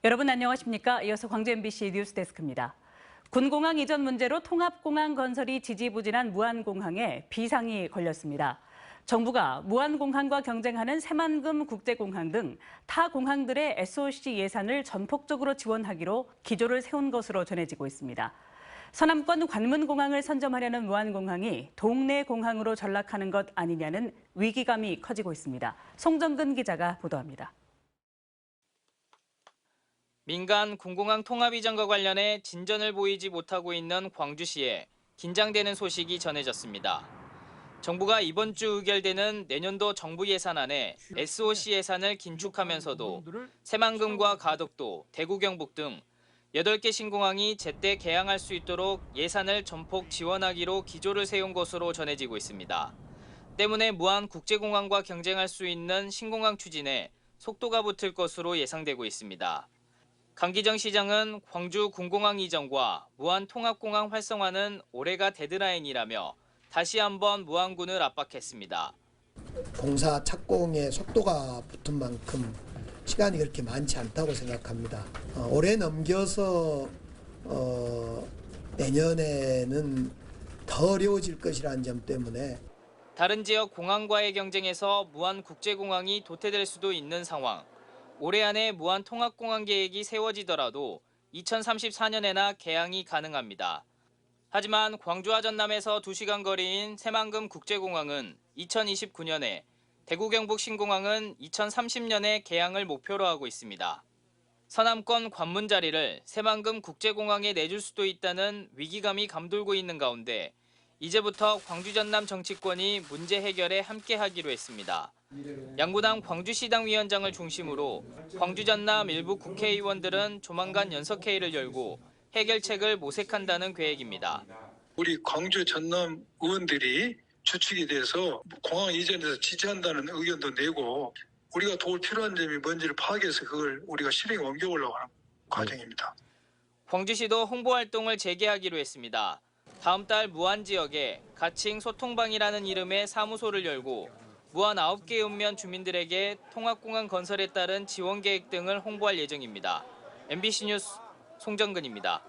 여러분 안녕하십니까? 이어서 광주 MBC 뉴스데스크입니다. 군공항 이전 문제로 통합공항 건설이 지지부진한 무안공항에 비상이 걸렸습니다. 정부가 무안공항과 경쟁하는 새만금 국제공항 등 타 공항들의 SOC 예산을 전폭적으로 지원하기로 기조를 세운 것으로 전해지고 있습니다. 서남권 관문공항을 선점하려는 무안공항이 동네 공항으로 전락하는 것 아니냐는 위기감이 커지고 있습니다. 송정근 기자가 보도합니다. 민간 군공항 통합 이전과 관련해 진전을 보이지 못하고 있는 광주시에 긴장되는 소식이 전해졌습니다. 정부가 이번 주 의결되는 내년도 정부 예산안에 SOC 예산을 긴축하면서도 새만금과 가덕도, 대구 경북 등 8개 신공항이 제때 개항할 수 있도록 예산을 전폭 지원하기로 기조를 세운 것으로 전해지고 있습니다. 때문에 무안 국제공항과 경쟁할 수 있는 신공항 추진에 속도가 붙을 것으로 예상되고 있습니다. 강기정 시장은 광주 군공항 이전과 무안 통합공항 활성화는 올해가 데드라인이라며 다시 한번 무안군을 압박했습니다. 공사 착공의 속도가 붙은 만큼 시간이 그렇게 많지 않다고 생각합니다. 올해 넘겨서 내년에는 더 어려워질 것이라는 점 때문에 다른 지역 공항과의 경쟁에서 무안 국제공항이 도태될 수도 있는 상황. 올해 안에 무안 통합공항 계획이 세워지더라도 2034년에나 개항이 가능합니다. 하지만 광주와 전남에서 2시간 거리인 새만금 국제공항은 2029년에, 대구 경북 신공항은 2030년에 개항을 목표로 하고 있습니다. 서남권 관문 자리를 새만금 국제공항에 내줄 수도 있다는 위기감이 감돌고 있는 가운데 이제부터 광주 전남 정치권이 문제 해결에 함께하기로 했습니다. 양부당 광주시당 위원장을 중심으로 광주 전남 일부 국회의원들은 조만간 연석회의를 열고 해결책을 모색한다는 계획입니다. 우리 광주 전남 의원들이 주축이 돼서 공항 이전에서 지지한다는 의견도 내고 우리가 도울 필요한 점이 뭔지를 파악해서 그걸 우리가 실행에 옮겨보려고 하는 과정입니다. 광주시도 홍보활동을 재개하기로 했습니다. 다음 달 무안 지역에 가칭 소통방이라는 이름의 사무소를 열고 무안 9개 읍면 주민들에게 통합공항 건설에 따른 지원 계획 등을 홍보할 예정입니다. MBC 뉴스 송정근입니다.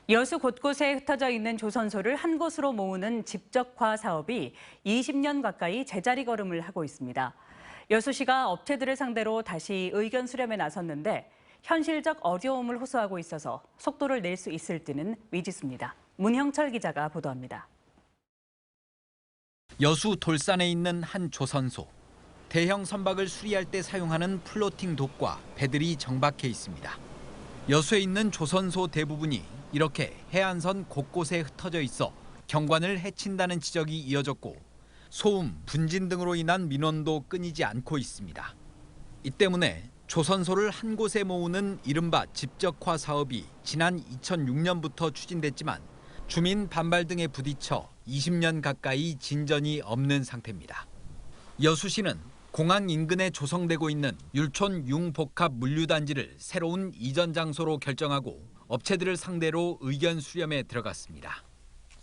여수 곳곳에 흩어져 있는 조선소를 한 곳으로 모으는 집적화 사업이 20년 가까이 제자리 걸음을 하고 있습니다. 여수시가 업체들을 상대로 다시 의견 수렴에 나섰는데 현실적 어려움을 호소하고 있어서 속도를 낼 수 있을지는 미지수입니다. 문형철 기자가 보도합니다. 여수 돌산에 있는 한 조선소. 대형 선박을 수리할 때 사용하는 플로팅 독과 배들이 정박해 있습니다. 여수에 있는 조선소 대부분이 이렇게 해안선 곳곳에 흩어져 있어 경관을 해친다는 지적이 이어졌고 소음, 분진 등으로 인한 민원도 끊이지 않고 있습니다. 이 때문에 조선소를 한 곳에 모으는 이른바 집적화 사업이 지난 2006년부터 추진됐지만 주민 반발 등에 부딪혀 20년 가까이 진전이 없는 상태입니다. 여수시는 공항 인근에 조성되고 있는 율촌 융복합 물류단지를 새로운 이전 장소로 결정하고 업체들을 상대로 의견 수렴에 들어갔습니다.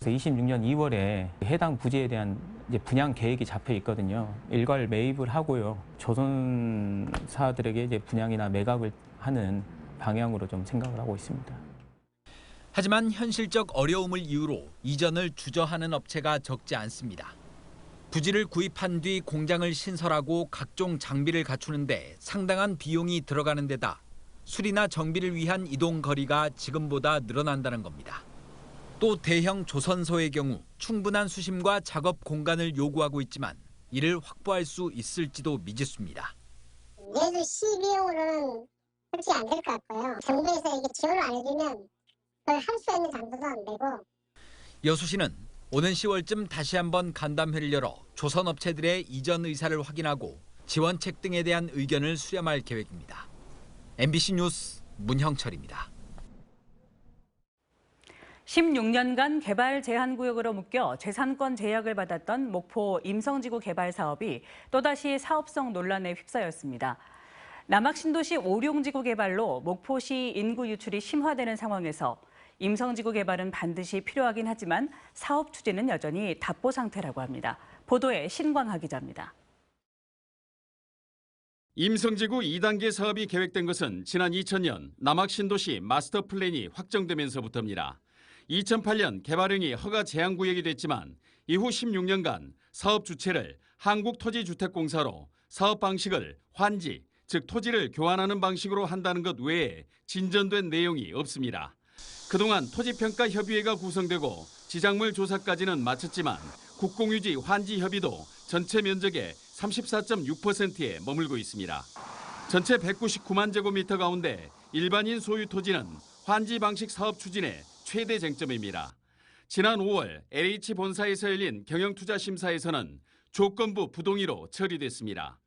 26년 2월에 해당 부지에 대한 분양 계획이 잡혀 있거든요. 일괄 매입을 하고요. 조선사들에게 분양이나 매각을 하는 방향으로 좀 생각을 하고 있습니다. 하지만 현실적 어려움을 이유로 이전을 주저하는 업체가 적지 않습니다. 부지를 구입한 뒤 공장을 신설하고 각종 장비를 갖추는데 상당한 비용이 들어가는 데다 수리나 정비를 위한 이동 거리가 지금보다 늘어난다는 겁니다. 또 대형 조선소의 경우 충분한 수심과 작업 공간을 요구하고 있지만 이를 확보할 수 있을지도 미지수입니다. 여수시 비용으로는 솔직히 안 될 것 같고요. 정부에서 이게 지원을 안 해주면 그걸 할 수 있는 장소도 안 되고. 여수시는 오는 10월쯤 다시 한번 간담회를 열어 조선업체들의 이전 의사를 확인하고 지원책 등에 대한 의견을 수렴할 계획입니다. MBC 뉴스 문형철입니다. 16년간 개발 제한구역으로 묶여 재산권 제약을 받았던 목포 임성지구 개발 사업이 또다시 사업성 논란에 휩싸였습니다. 남학신도시 오룡지구 개발로 목포시 인구 유출이 심화되는 상황에서 임성지구 개발은 반드시 필요하긴 하지만 사업 추진은 여전히 답보 상태라고 합니다. 보도에 신광하 기자입니다. 임성지구 2단계 사업이 계획된 것은 지난 2000년 남학신도시 마스터 플랜이 확정되면서부터입니다. 2008년 개발행위 허가 제한구역이 됐지만 이후 16년간 사업 주체를 한국토지주택공사로 사업 방식을 환지, 즉 토지를 교환하는 방식으로 한다는 것 외에 진전된 내용이 없습니다. 그동안 토지평가협의회가 구성되고 지작물 조사까지는 마쳤지만 국공유지 환지 협의도 전체 면적의 34.6%에 머물고 있습니다. 전체 199만 제곱미터 가운데 일반인 소유 토지는 환지 방식 사업 추진의 최대 쟁점입니다. 지난 5월 LH 본사에서 열린 경영투자심사에서는 조건부 부동의로 처리됐습니다.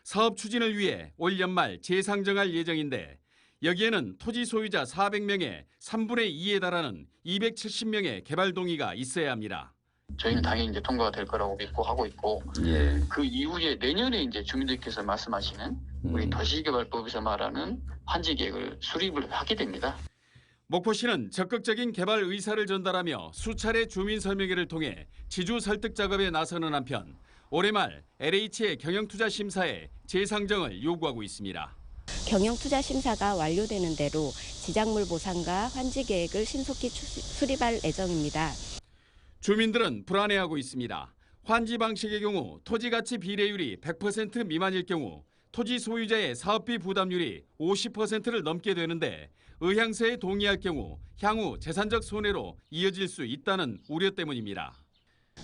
사업 추진을 위해 올 연말 재상정할 예정인데 여기에는 토지 소유자 400명의 3분의 2에 달하는 270명의 개발 동의가 있어야 합니다. 저희는 당연히 이제 통과가 될 거라고 믿고 하고 있고, 그 이후에 내년에 이제 주민들께서 말씀하시는 우리 도시개발법에서 말하는 환지 계획을 수립을 하게 됩니다. 목포시는 적극적인 개발 의사를 전달하며 수차례 주민 설명회를 통해 지주 설득 작업에 나서는 한편 올해 말 LH의 경영투자 심사에 재상정을 요구하고 있습니다. 경영투자 심사가 완료되는 대로 지작물 보상과 환지 계획을 신속히 수립할 예정입니다. 주민들은 불안해하고 있습니다. 환지 방식의 경우 토지 가치 비례율이 100% 미만일 경우 토지 소유자의 사업비 부담률이 50%를 넘게 되는데 의향서에 동의할 경우 향후 재산적 손해로 이어질 수 있다는 우려 때문입니다.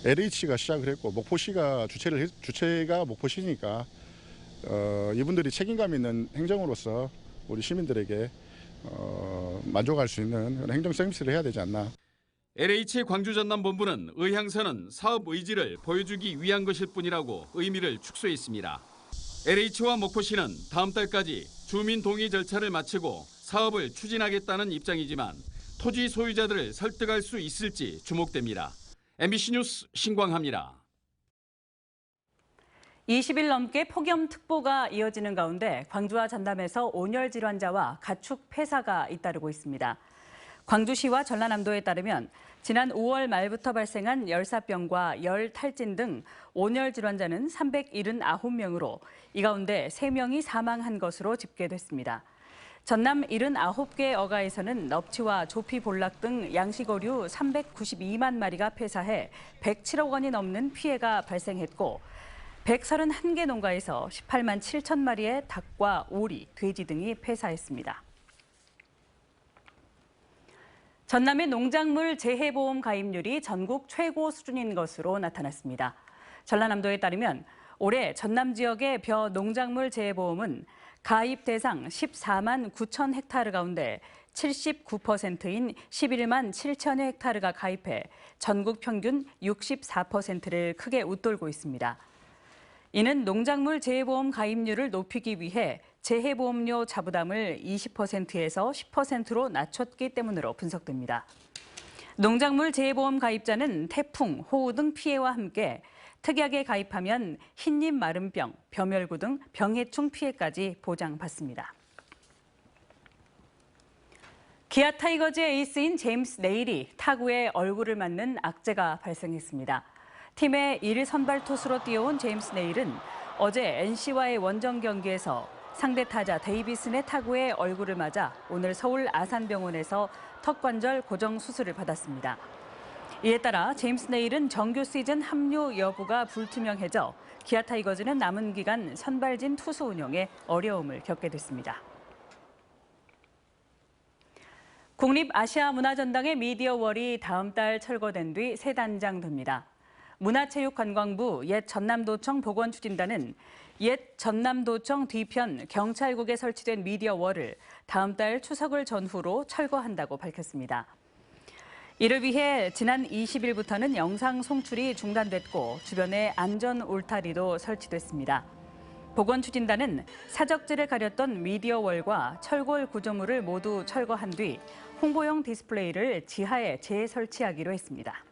LH가 시작을 했고 목포시가 주체가 목포시니까 이분들이 책임감 있는 행정으로서 우리 시민들에게 만족할 수 있는 그런 행정 서비스를 해야 되지 않나. LH 광주전남본부는 의향서는 사업 의지를 보여주기 위한 것일 뿐이라고 의미를 축소했습니다. LH와 목포시는 다음 달까지 주민 동의 절차를 마치고 사업을 추진하겠다는 입장이지만 토지 소유자들을 설득할 수 있을지 주목됩니다. MBC 뉴스 신광하입니다. 20일 넘게 폭염특보가 이어지는 가운데 광주와 전남에서 온열 질환자와 가축 폐사가 잇따르고 있습니다. 광주시와 전라남도에 따르면 지난 5월 말부터 발생한 열사병과 열 탈진 등 온열 질환자는 379명으로 이 가운데 3명이 사망한 것으로 집계됐습니다. 전남 79개 어가에서는 넙치와 조피 볼락 등 양식어류 392만 마리가 폐사해 107억 원이 넘는 피해가 발생했고 131개 농가에서 18만 7천 마리의 닭과 오리, 돼지 등이 폐사했습니다. 전남의 농작물 재해보험 가입률이 전국 최고 수준인 것으로 나타났습니다. 전라남도에 따르면 올해 전남 지역의 벼 농작물 재해보험은 가입 대상 14만 9천 헥타르 가운데 79%인 11만 7천여 헥타르가 가입해 전국 평균 64%를 크게 웃돌고 있습니다. 이는 농작물 재해보험 가입률을 높이기 위해 재해보험료 자부담을 20%에서 10%로 낮췄기 때문으로 분석됩니다. 농작물 재해보험 가입자는 태풍, 호우 등 피해와 함께 특약에 가입하면 흰잎 마름병, 벼멸구 등 병해충 피해까지 보장받습니다. 기아 타이거즈의 에이스인 제임스 네일이 타구에 얼굴을 맞는 악재가 발생했습니다. 팀의 1일 선발 투수로 뛰어온 제임스 네일은 어제 NC와의 원정 경기에서 상대 타자 데이비슨의 타구에 얼굴을 맞아 오늘 서울 아산병원에서 턱관절 고정 수술을 받았습니다. 이에 따라 제임스 네일은 정규 시즌 합류 여부가 불투명해져 기아 타이거즈는 남은 기간 선발진 투수 운영에 어려움을 겪게 됐습니다. 국립아시아문화전당의 미디어월이 다음 달 철거된 뒤 새 단장됩니다. 문화체육관광부 옛 전남도청 보건추진단은 옛 전남도청 뒤편 경찰국에 설치된 미디어월을 다음 달 추석을 전후로 철거한다고 밝혔습니다. 이를 위해 지난 20일부터는 영상 송출이 중단됐고 주변에 안전 울타리도 설치됐습니다. 보건추진단은 사적지를 가렸던 미디어월과 철골 구조물을 모두 철거한 뒤 홍보용 디스플레이를 지하에 재설치하기로 했습니다.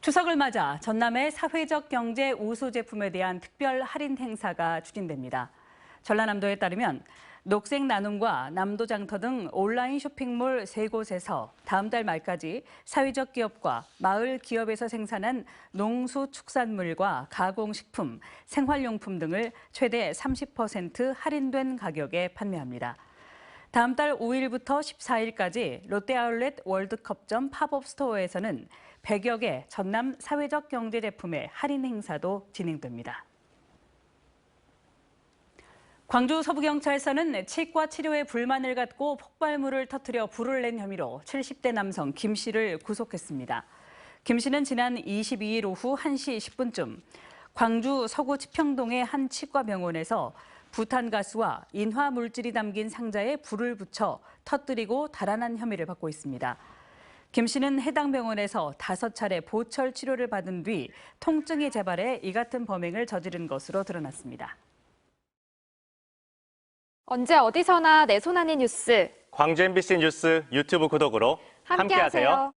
추석을 맞아 전남의 사회적 경제 우수 제품에 대한 특별 할인 행사가 추진됩니다. 전라남도에 따르면 녹색 나눔과 남도장터 등 온라인 쇼핑몰 3곳에서 다음 달 말까지 사회적 기업과 마을 기업에서 생산한 농수축산물과 가공식품, 생활용품 등을 최대 30% 할인된 가격에 판매합니다. 다음 달 5일부터 14일까지 롯데아울렛 월드컵점 팝업스토어에서는 100여 개 전남 사회적 경제 제품의 할인 행사도 진행됩니다. 광주 서부경찰서는 치과 치료에 불만을 갖고 폭발물을 터뜨려 불을 낸 혐의로 70대 남성 김 씨를 구속했습니다. 김 씨는 지난 22일 오후 1시 10분쯤 광주 서구 치평동의 한 치과병원에서 부탄가스와 인화물질이 담긴 상자에 불을 붙여 터뜨리고 달아난 혐의를 받고 있습니다. 김 씨는 해당 병원에서 5차례 보철 치료를 받은 뒤 통증이 재발해 이 같은 범행을 저지른 것으로 드러났습니다. 언제 어디서나 내 손 안의 뉴스. 광주 MBC 뉴스 유튜브 구독으로 함께하세요.